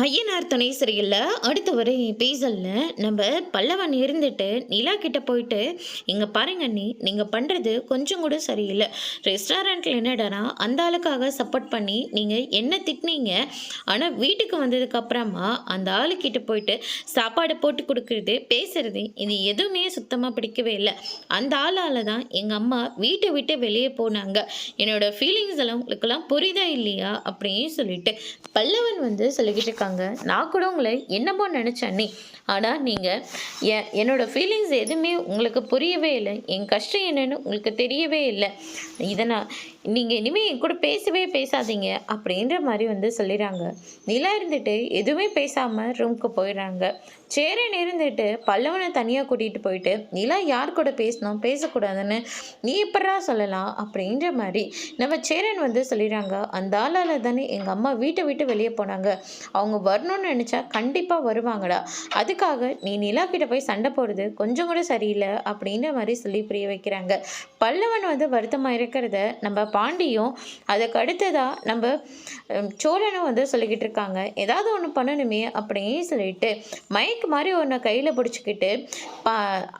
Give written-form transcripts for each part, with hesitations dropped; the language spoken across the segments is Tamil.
ஐயனார் துணை சரியில்ல. அடுத்து வர எபிசோட்ல நம்ம பல்லவன் இருந்துட்டு நிலா கிட்ட போயிட்டு, "இங்க பாருங்க அண்ணி, நீங்க பண்றது கொஞ்சம் கூட சரியில்ல. ரெஸ்டாரண்ட்ல என்னடான்னா அந்த ஆளுக்காக சப்போர்ட் பண்ணி நீங்க என்ன திட்டினீங்க. ஆனா வீட்டுக்கு வந்ததுக்கு அப்புறமா அந்த ஆளுக்கிட்ட போயிட்டு சாப்பாடு போட்டு கொடுக்கறது, பேசுறது இது எதுவுமே சுத்தமா பிடிக்கவே இல்ல. அந்த ஆளால தான் எங்க அம்மா வீட்டை விட்டு வெளியே போனாங்க. என்னோட ஃபீலிங்ஸ் எல்லாம் உங்களுக்கெல்லாம் புரியுதா இல்லையா?" அப்படின்னு சொல்லிட்டு பல்லவன் சொல்லிக்கிட்டு இருக்காங்க. நான் கூட உங்களை என்னமோ நினைச்சேன் அண்ணி. ஆனா நீங்க என்னோட ஃபீலிங்ஸ் எதுவுமே உங்களுக்கு புரியவே இல்லை. என் கஷ்டம் என்னன்னு உங்களுக்கு தெரியவே இல்லை. இதை நீங்க இனிமே என் கூட பேசவே பேசாதீங்க அப்படின்ற மாதிரி சொல்லிடுறாங்க. நிலா இருந்துட்டு எதுவுமே பேசாம ரூம்க்கு போயிடுறாங்க. சேரன் இருந்துட்டு பல்லவனை தனியா கூட்டிட்டு போயிட்டு, நிலா யார் கூட பேசணும் பேசக்கூடாதுன்னு நீ எப்படா சொல்லலாம் அப்படின்ற மாதிரி நம்ம சேரன் சொல்லிடுறாங்க. அந்த ஆளால தானே எங்க அம்மா வீட்டை விட்டு வெளியே போனாங்க. அவங்க வரணும்னு நினைச்சா கண்டிப்பா வருவாங்கடா. அதுக்காக நீ நிலா கிட்ட போய் சண்டை போடுறது கொஞ்சம் கூட சரியில்லை அப்படின்ற மாதிரி சொல்லி புரிய வைக்கிறாங்க. பல்லவன் வருத்தமா இருக்கிறத நம்ம பாண்டியும், அதுக்கு அடுத்ததா நம்ம சோழனும் சொல்லிக்கிட்டு இருக்காங்க. ஏதாவது ஒன்று பண்ணணுமே அப்படின்னு சொல்லிட்டு மைக் மாதிரி ஒன்று கையில் பிடிச்சிக்கிட்டு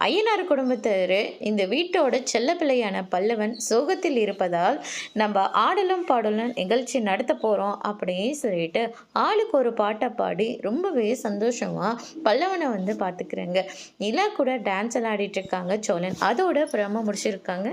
ஐயனார் குடும்பத்தார் இந்த வீட்டோட செல்ல பிள்ளையான பல்லவன் சோகத்தில் இருப்பதால் நம்ம ஆடலும் பாடலும் நிகழ்ச்சி நடத்த போகிறோம் அப்படின்னு சொல்லிட்டு ஆளுக்கு ஒரு பாட்டை பாடி ரொம்பவே சந்தோஷமாக பல்லவனை பார்த்துக்கிறேங்க. நிலா கூட டான்ஸ் எல்லாம் ஆடிட்டு இருக்காங்க சோழன். அதோட பிரம முடிச்சிருக்காங்க.